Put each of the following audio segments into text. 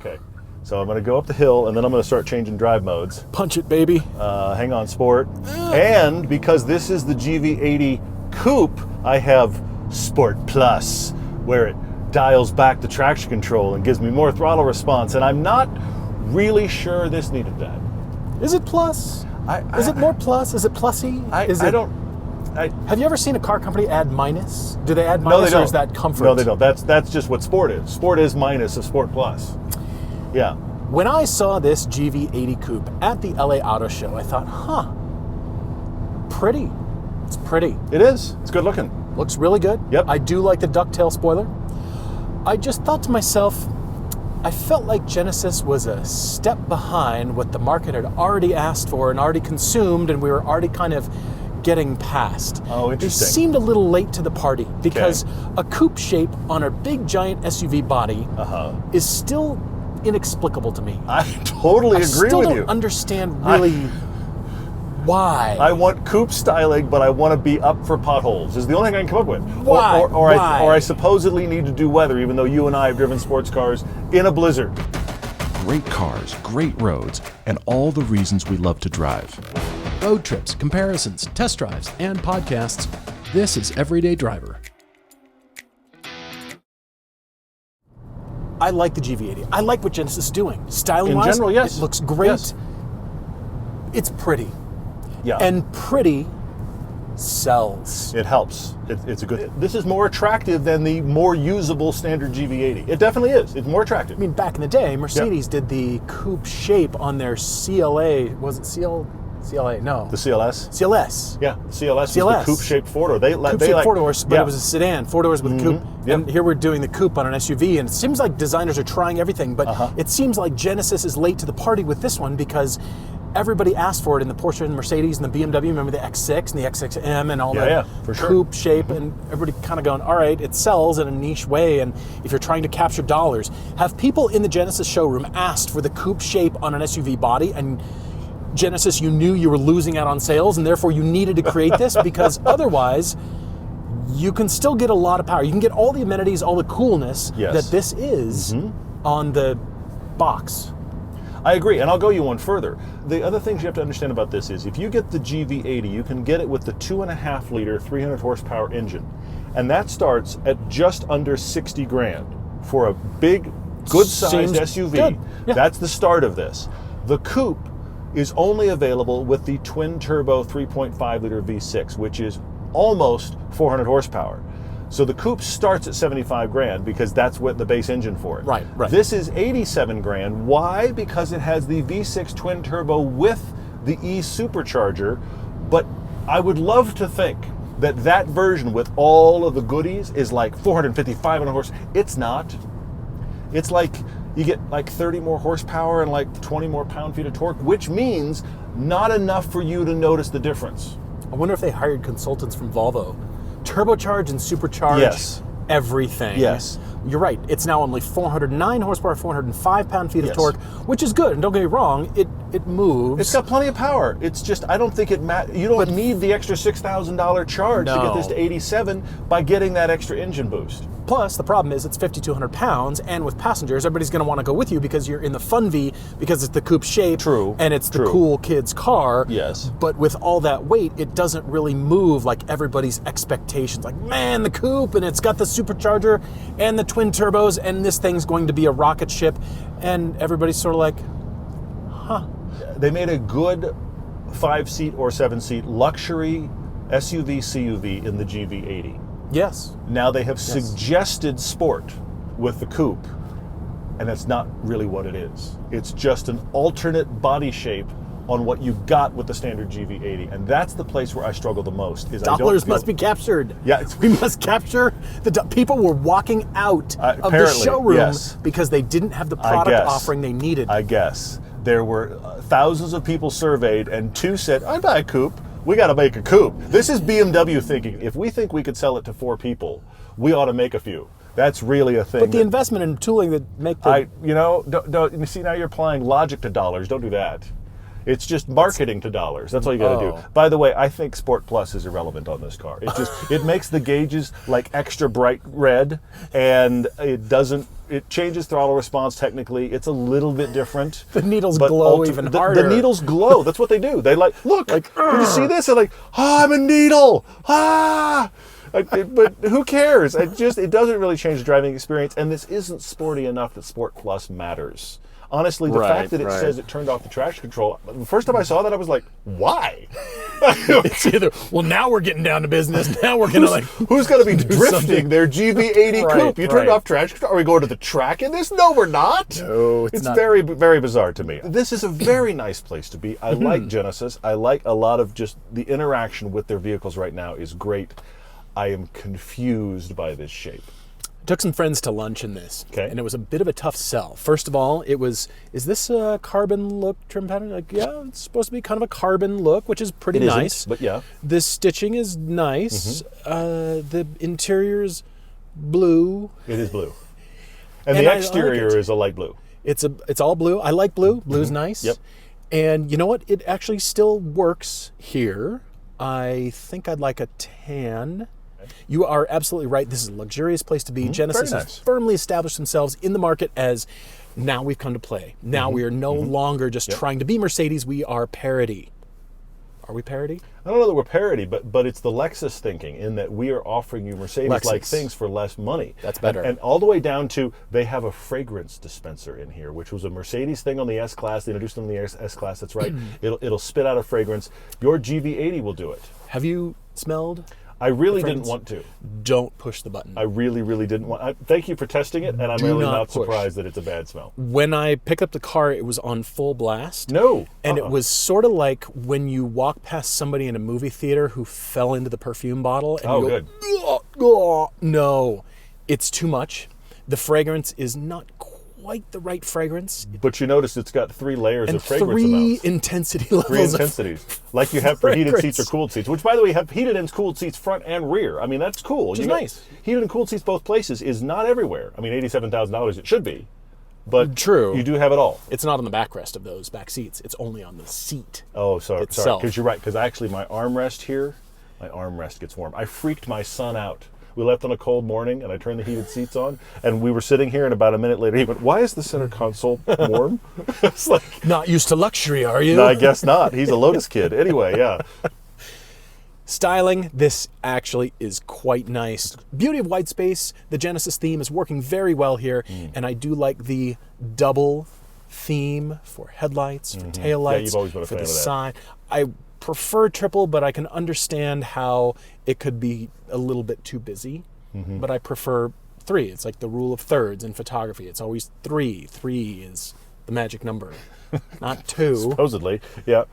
Okay. So I'm going to go up the hill, and then I'm going to start changing drive modes. Punch it, baby. Hang on, Sport. And because this is the GV80 Coupe, I have Sport Plus, where it dials back the traction control and gives me more throttle response. And I'm not really sure this needed that. Is it plus? Is it more plus? Is it plussy? Have you ever seen a car company add minus? Do they add minus, no, they don't. Or is that comfort? No, they don't. That's just what Sport is. Sport is minus of Sport Plus. Yeah. When I saw this GV80 Coupe at the LA Auto Show, I thought, pretty. It's pretty. It is. It's good looking. Looks really good. Yep. I do like the ducktail spoiler. I just thought to myself, I felt like Genesis was a step behind what the market had already asked for and already consumed, and we were already kind of getting past. Oh, interesting. They seemed a little late to the party because a coupe shape on a big giant SUV body is still inexplicable to me. I totally agree with you. I still don't understand really why. I want coupe styling, but I want to be up for potholes, is the only thing I can come up with. Why? Or Why? I supposedly need to do weather, even though you and I have driven sports cars in a blizzard. Great cars, great roads, and all the reasons we love to drive. Road trips, comparisons, test drives, and podcasts. This is Everyday Driver. I like the GV80. I like what Genesis is doing. Styling-wise, in general, yes. It looks great. Yes. It's pretty. Yeah. And pretty sells. It helps. It's a good. This is more attractive than the more usable standard GV80. It definitely is. It's more attractive. I mean, back in the day, Mercedes did the coupe shape on their CLA. Was it CLA? No. The CLS? CLS. Yeah, the CLS was the coupe-shaped four-door. Coupe-shaped four-doors, but it was a sedan. Four doors with a coupe. Yep. And here we're doing the coupe on an SUV, and it seems like designers are trying everything, but it seems like Genesis is late to the party with this one because everybody asked for it in the Porsche and Mercedes and the BMW. Remember the X6 and the X6M and all that for sure. coupe shape, and everybody kind of going, all right, it sells in a niche way, and if you're trying to capture dollars, have people in the Genesis showroom asked for the coupe shape on an SUV body, and Genesis, you knew you were losing out on sales, and therefore you needed to create this because otherwise you can still get a lot of power. You can get all the amenities, all the coolness that this is on the box. I agree, and I'll go you one further. The other things you have to understand about this is if you get the GV80, you can get it with the 2.5 liter, 300 horsepower engine, and that starts at just under 60 grand for a big, good-sized SUV. Good. Yeah. That's the start of this. The coupe is only available with the twin-turbo 3.5 liter V6, which is almost 400 horsepower. So the coupe starts at 75 grand because that's what the base engine for it. Right. This is 87 grand. Why? Because it has the V6 twin turbo with the E supercharger. But I would love to think that version with all of the goodies is like 450, 500 horse. It's not. It's like you get like 30 more horsepower and like 20 more pound-feet of torque, which means not enough for you to notice the difference. I wonder if they hired consultants from Volvo. Turbocharge and supercharge everything. Yes. You're right. It's now only 409 horsepower, 405 pound-feet of torque, which is good. And don't get me wrong, it moves. It's got plenty of power. It's just, I don't think it matters. You don't need the extra $6,000 charge to get this to 87 by getting that extra engine boost. Plus, the problem is it's 5,200 pounds, and with passengers, everybody's going to want to go with you because you're in the fun V, because it's the coupe shape. True. And it's the cool kid's car. Yes. But with all that weight, it doesn't really move like everybody's expectations. Like, man, the coupe, and it's got the supercharger and the twin turbos, and this thing's going to be a rocket ship. And everybody's sort of like, huh. They made a good 5-seat or 7-seat luxury SUV, CUV in the GV80. Yes. Now they have suggested sport with the coupe, and that's not really what it is. It's just an alternate body shape on what you got with the standard GV80, and that's the place where I struggle the most. Is dollars must be captured. Yeah, we must capture the people were walking out of the showroom because they didn't have the product offering they needed. I guess there were thousands of people surveyed, and 2 said, "I'd buy a coupe." We got to make a coupe. This is BMW thinking. If we think we could sell it to 4 people, we ought to make a few. That's really a thing. But the investment in tooling that make the... don't, you see, now you're applying logic to dollars. Don't do that. It's just marketing to dollars. That's all you got to do. By the way, I think Sport Plus is irrelevant on this car. It makes the gauges like extra bright red, and it changes throttle response technically. It's a little bit different. The needles glow even harder. The needles glow. That's what they do. They look, did you see this? They're like, I'm a needle. But who cares? It doesn't really change the driving experience, and this isn't sporty enough that Sport Plus matters. Honestly, the fact that it says it turned off the traction control, the first time I saw that, I was like, why? It's either, well, now we're getting down to business. Now we're going to who's going to be drifting their GV80 Coupe? You turned off traction control. Are we going to the track in this? No, we're not. No, it's not. Very, very bizarre to me. This is a very nice place to be. I like Genesis. I like a lot of just the interaction with their vehicles right now is great. I am confused by this shape. Took some friends to lunch in this, okay, and it was a bit of a tough sell. First of all, is this a carbon look trim pattern? Like, yeah, it's supposed to be kind of a carbon look, which is pretty nice. But yeah. The stitching is nice. The interior's blue. It is blue. And the exterior is a light blue. It's all blue. I like blue. Blue's nice. Yep. And you know what? It actually still works here. I think I'd like a tan. You are absolutely right. This is a luxurious place to be. Genesis has firmly established themselves in the market as now we've come to play. Now we are no longer just trying to be Mercedes. We are parity. Are we parity? I don't know that we're parity, but it's the Lexus thinking in that we are offering you Mercedes-like things for less money. That's better. And all the way down to they have a fragrance dispenser in here, which was a Mercedes thing on the S-Class. They introduced them in the S-Class. That's right. It'll spit out a fragrance. Your GV80 will do it. Have you smelled? I really didn't want to. Don't push the button. I really, really didn't want. Thank you for testing it, and I'm really not surprised that it's a bad smell. When I picked up the car, it was on full blast. No. And it was sort of like when you walk past somebody in a movie theater who fell into the perfume bottle. And you go, good. No, it's too much. The fragrance is not quite the right fragrance. But you notice it's got 3 layers of fragrance amounts. 3 intensity levels. 3 intensities. Like you have for heated seats or cooled seats, which, by the way, have heated and cooled seats front and rear. I mean, that's cool. Which is nice. Heated and cooled seats both places is not everywhere. I mean, $87,000 it should be. But true, you do have it all. It's not on the backrest of those back seats. It's only on the seat. Oh, sorry. Because you're right. Because actually my armrest gets warm. I freaked my son out. We left on a cold morning, and I turned the heated seats on, and we were sitting here, and about a minute later, he went, "Why is the center console warm?" It's like, not used to luxury, are you? No, I guess not. He's a Lotus kid. Anyway, yeah. Styling, this actually is quite nice. Beauty of white space, the Genesis theme is working very well here, and I do like the double theme for headlights, for taillights, you've always been a fan for the of that. sign. I prefer triple, but I can understand how it could be a little bit too busy. But I prefer 3. It's like the rule of thirds in photography. It's always 3. 3 is the magic number, not 2. Supposedly, yeah.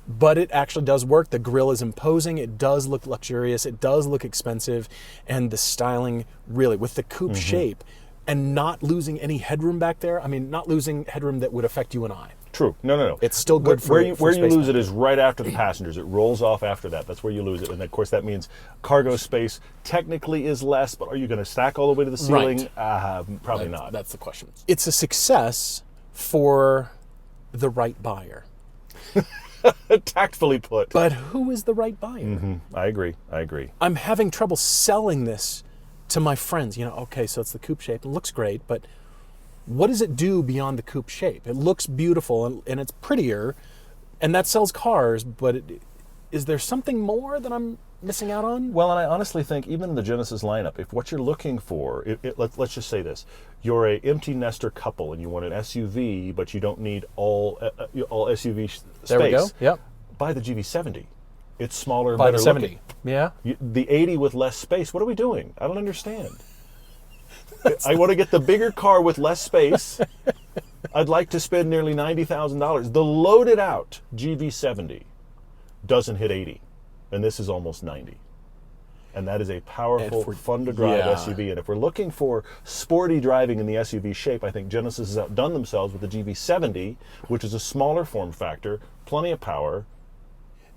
But it actually does work. The grille is imposing. It does look luxurious. It does look expensive. And the styling, really, with the coupe shape and not losing any headroom back there. I mean, not losing headroom that would affect you and I. True. No. It's still good for where you lose it is right after the passengers. It rolls off after that. That's where you lose it. And of course, that means cargo space technically is less, but are you going to stack all the way to the ceiling? Probably not. That's the question. It's a success for the right buyer. Tactfully put. But who is the right buyer? I agree. I'm having trouble selling this to my friends. Okay, so it's the coupe shape. It looks great, but what does it do beyond the coupe shape? It looks beautiful and it's prettier, and that sells cars, but is there something more that I'm missing out on? Well, and I honestly think even in the Genesis lineup, if what you're looking for, let's just say this, you're a empty nester couple and you want an SUV, but you don't need all SUV space. There we go, yep. Buy the GV70. It's smaller and Buy better the 70, looking. yeah. The 80 with less space, what are we doing? I don't understand. I want to get the bigger car with less space. I'd like to spend nearly $90,000. The loaded out GV70 doesn't hit 80, and this is almost 90. And that is a powerful, fun to drive SUV. And if we're looking for sporty driving in the SUV shape, I think Genesis has outdone themselves with the GV70, which is a smaller form factor, plenty of power.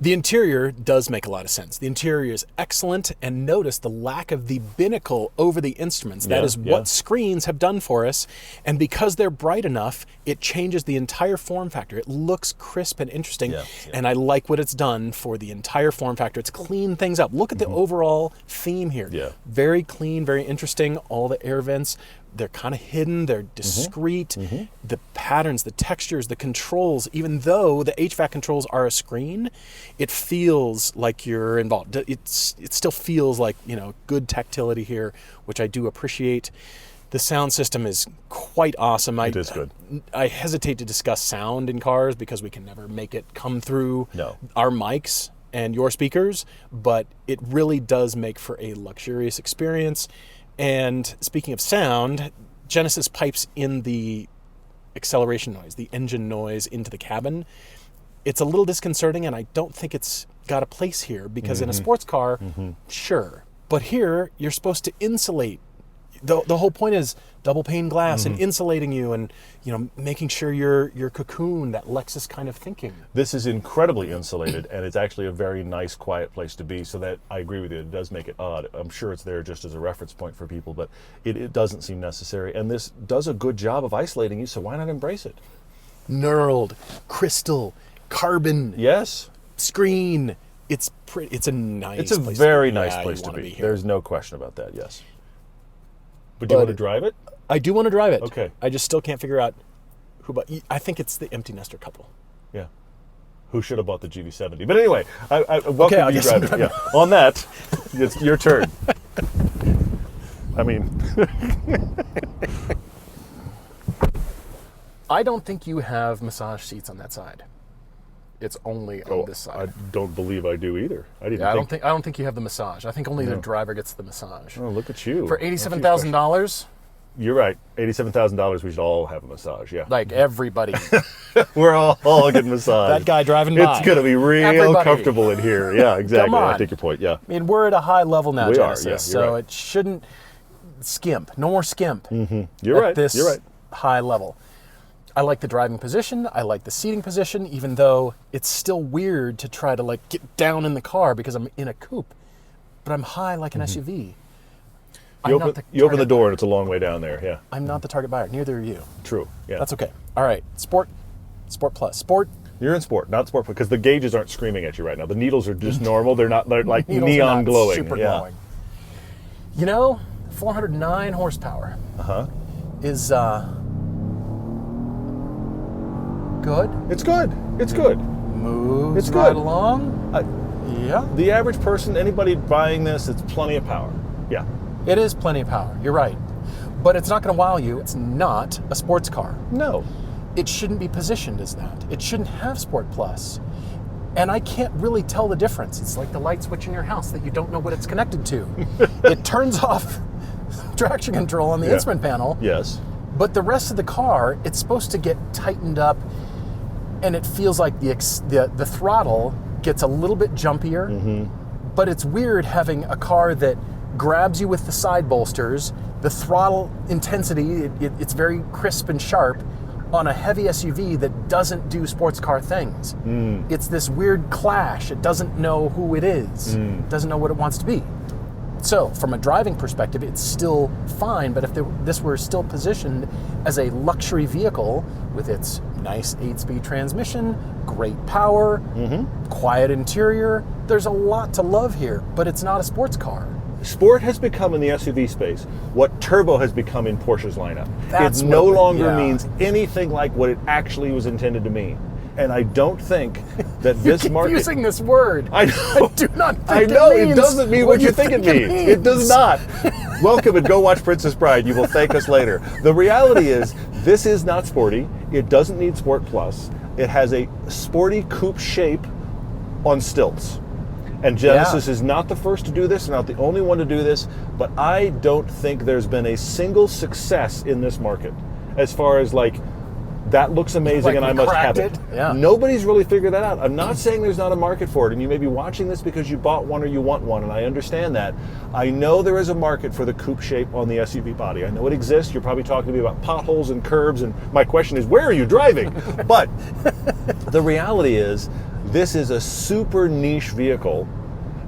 The interior does make a lot of sense. The interior is excellent, and notice the lack of the binnacle over the instruments. That is what screens have done for us, and because they're bright enough, it changes the entire form factor. It looks crisp and interesting, and I like what it's done for the entire form factor. It's cleaned things up. Look at the overall theme here. Yeah. Very clean, very interesting. All the air vents, they're kind of hidden, they're discreet. The patterns, the textures, the controls, even though the HVAC controls are a screen, it feels like you're involved. It still feels like, good tactility here, which I do appreciate. The sound system is quite awesome. It is good. I hesitate to discuss sound in cars because we can never make it come through our mics and your speakers, but it really does make for a luxurious experience. And speaking of sound, Genesis pipes in the acceleration noise, the engine noise into the cabin. It's a little disconcerting, and I don't think it's got a place here because in a sports car, sure. But here, you're supposed to insulate. The whole point is double pane glass and insulating you and making sure you're cocoon, that Lexus kind of thinking. This is incredibly insulated, and it's actually a very nice, quiet place to be, so that I agree with you. It does make it odd. I'm sure it's there just as a reference point for people, but it doesn't seem necessary. And this does a good job of isolating you, so why not embrace it? Knurled, crystal, carbon. Yes. Screen. It's pretty. It's a nice place. It's a very nice place to be. here. There's no question about that, yes. But do you want to drive it? I do want to drive it. Okay. I just still can't figure out who bought. I think it's the empty nester couple. Yeah. Who should have bought the GV70? But anyway, I welcome you to drive it. Yeah. On that, it's your turn. I mean, I don't think you have massage seats on that side. It's only on this side. I don't believe I do either. I don't think you have the massage. I think only the driver gets the massage. Oh, look at you. For $87,000. You're right. $87,000. We should all have a massage. Yeah. Like everybody. We're all getting massage. That guy driving by. It's gonna be real comfortable in here. Yeah, exactly. Come on. I take your point. Yeah. I mean, we're at a high level now, Genesis, yeah, so right. it shouldn't skimp. No more skimp. You're right. This You're right. high level. I like the driving position. I like the seating position, even though it's still weird to try to get down in the car because I'm in a coupe, but I'm high like an SUV. You open the door and it's a long way down there. Yeah. I'm not the target buyer. Neither are you. True. Yeah. That's okay. All right. Sport Plus. Sport. You're in Sport, not Sport, because the gauges aren't screaming at you right now. The needles are just normal. They're like Needles neon are not glowing. Super yeah. glowing. 409 horsepower. Is good. It's good. It's good. Moves it's right good. along. Yeah. The average person, anybody buying this, it's plenty of power. Yeah. It is plenty of power. You're right. But it's not going to wow you. It's not a sports car. No. It shouldn't be positioned as that. It shouldn't have Sport Plus. And I can't really tell the difference. It's like the light switch in your house that you don't know what it's connected to. It turns off traction control on the instrument panel. Yes. But the rest of the car, it's supposed to get tightened up, and it feels like the throttle gets a little bit jumpier. But it's weird having a car that grabs you with the side bolsters, the throttle intensity, it's very crisp and sharp on a heavy SUV that doesn't do sports car things. It's this weird clash. It doesn't know who it is. It doesn't know what it wants to be. So from a driving perspective, it's still fine, but if this were still positioned as a luxury vehicle with its nice 8-speed transmission, great power, quiet interior, there's a lot to love here, but it's not a sports car. Sport has become in the SUV space what turbo has become in Porsche's lineup. That's it no longer means anything like what it actually was intended to mean. And I don't think that this market... You're using this word. I know. I do not think I know, it doesn't mean what you think it means. It does not. Welcome and go watch Princess Bride. You will thank us later. The reality is, this is not sporty. It doesn't need Sport Plus. It has a sporty coupe shape on stilts. And Genesis is not the first to do this, not the only one to do this, but I don't think there's been a single success in this market as far as that looks amazing and I must have it. Yeah. Nobody's really figured that out. I'm not saying there's not a market for it, and you may be watching this because you bought one or you want one, and I understand that. I know there is a market for the coupe shape on the SUV body. I know it exists. You're probably talking to me about potholes and curbs, and my question is, where are you driving? But the reality is, This is a super niche vehicle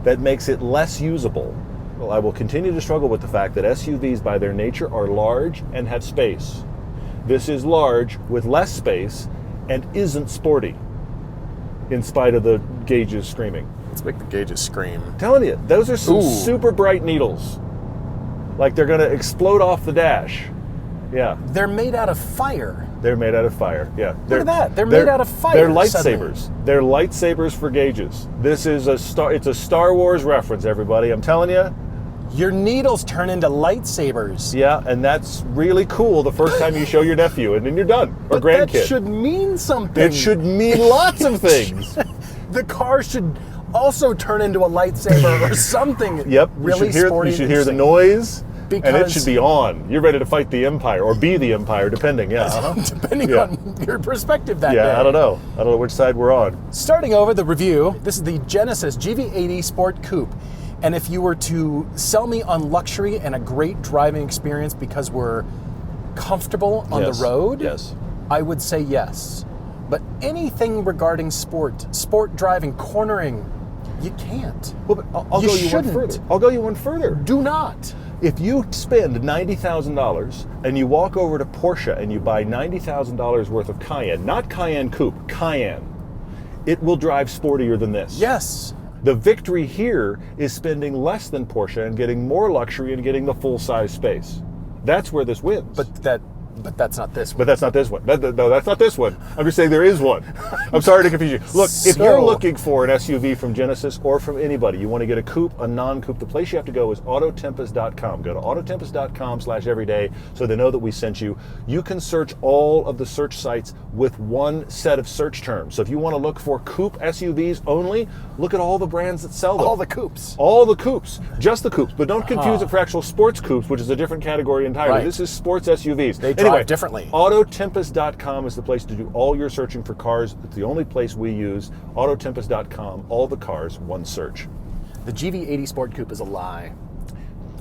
that makes it less usable. Well, I will continue to struggle with the fact that SUVs by their nature are large and have space. This is large with less space and isn't sporty, in spite of the gauges screaming. Let's make the gauges scream. I'm telling you, those are some super bright needles. Like they're going to explode off the dash. Yeah. They're made out of fire. They're made out of fire, yeah. Look at that. They're made out of fire. They're lightsabers. Suddenly. They're lightsabers for gauges. This is it's a Star Wars reference, everybody. I'm telling you. Your needles turn into lightsabers. Yeah, and that's really cool the first time you show your nephew, and then you're done. Or But grandkid. that should mean something. It should mean lots of things. The car should also turn into a lightsaber or something. Yep. Really you sporty. should hear the noise, and it Because- should be on. You're ready to fight the Empire, or be the Empire, depending, yeah. Depending on your perspective that day. Yeah, I don't know. I don't know which side we're on. Starting over the review, this is the Genesis GV80 Sport Coupe. And if you were to sell me on luxury and a great driving experience because we're comfortable on the road, Yes. I would say yes. But anything regarding sport driving, cornering, you can't. Well, but I'll You go you one shouldn't. further. I'll go you one further. Do not. If you spend $90,000 and you walk over to Porsche and you buy $90,000 worth of Cayenne, not Cayenne Coupe, Cayenne, it will drive sportier than this. Yes. The victory here is spending less than Porsche and getting more luxury and getting the full-size space. That's where this wins. But that's not this one. But that's not this one. No, that's not this one. I'm just saying there is one. I'm sorry to confuse you. Look, if you're looking for an SUV from Genesis or from anybody, you want to get a coupe, a non-coupe, the place you have to go is autotempest.com. Go to autotempest.com/everyday so they know that we sent you. You can search all of the search sites with one set of search terms. So if you want to look for coupe SUVs only, look at all the brands that sell them. All the coupes. All the coupes, just the coupes, but don't confuse it for actual sports coupes, which is a different category entirely. Right. This is sports SUVs. They drive differently. Autotempest.com is the place to do all your searching for cars. It's the only place we use. Autotempest.com, all the cars, one search. The GV80 Sport Coupe is a lie.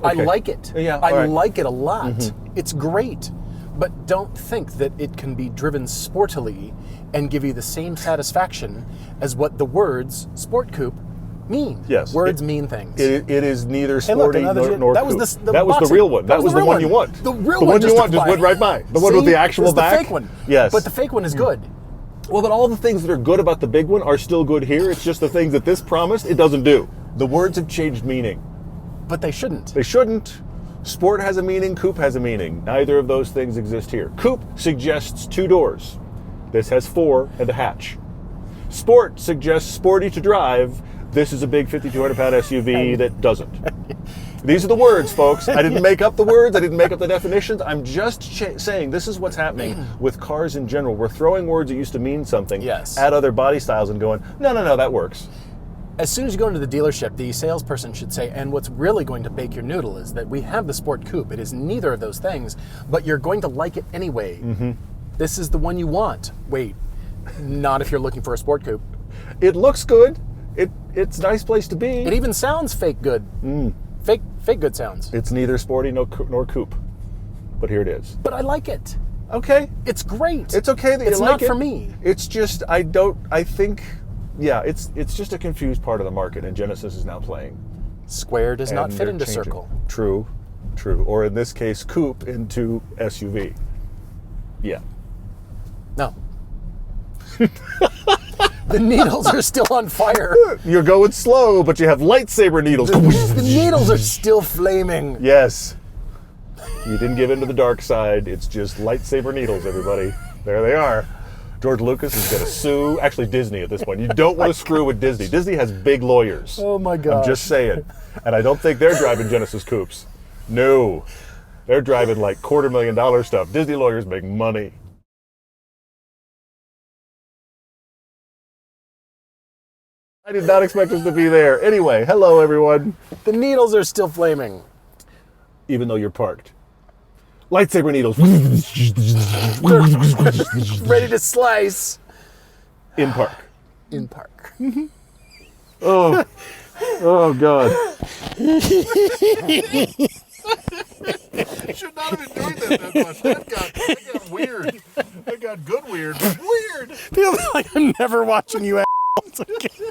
Okay. I like it. Yeah, I all right. like it a lot. It's great. But don't think that it can be driven sportily and give you the same satisfaction as what the words Sport Coupe mean. Yes. Words mean things. It is neither Hey, look, sporty another nor that was coupe. the That was the boxing. real one. That was the real one you want. The real the one you want took just went right by. The one with the actual it's back. The fake one. Yes. But the fake one is good. Well, but all the things that are good about the big one are still good here. It's just the things that this promised, it doesn't do. The words have changed meaning. But they shouldn't. They shouldn't. Sport has a meaning, coupe has a meaning. Neither of those things exist here. Coupe suggests 2 doors. This has 4 and a hatch. Sport suggests sporty to drive. This is a big 5,200 pound SUV that doesn't. These are the words, folks. I didn't make up the words. I didn't make up the definitions. I'm just saying this is what's happening with cars in general. We're throwing words that used to mean something at other body styles and going, no, that works. As soon as you go into the dealership, the salesperson should say, and what's really going to bake your noodle is that we have the Sport Coupe. It is neither of those things, but you're going to like it anyway. This is the one you want. Wait, not if you're looking for a Sport Coupe. It looks good. It's a nice place to be. It even sounds fake good. Fake good sounds. It's neither sporty nor coupe, but here it is. But I like it. Okay. It's great. It's okay that you like it. It's not for me. It's just, it's just a confused part of the market, and Genesis is now playing. Square does not And fit they're into changing. circle. True. Or in this case, coupe into SUV. Yeah. No. The needles are still on fire. You're going slow, but you have lightsaber needles. The needles are still flaming. Yes. You didn't give in to the dark side. It's just lightsaber needles, everybody. There they are. George Lucas is going to sue, actually Disney at this point. You don't want to screw with Disney. Disney has big lawyers. Oh my God. I'm just saying. And I don't think they're driving Genesis coupes. No. They're driving like $250,000 stuff. Disney lawyers make money. I did not expect us to be there. Anyway, hello everyone. The needles are still flaming. Even though you're parked. Lightsaber needles. Ready to slice. In park. In park. Oh God. Should not have enjoyed that much. That got weird. That got good weird. Weird. Feels like I'm never watching you It's okay.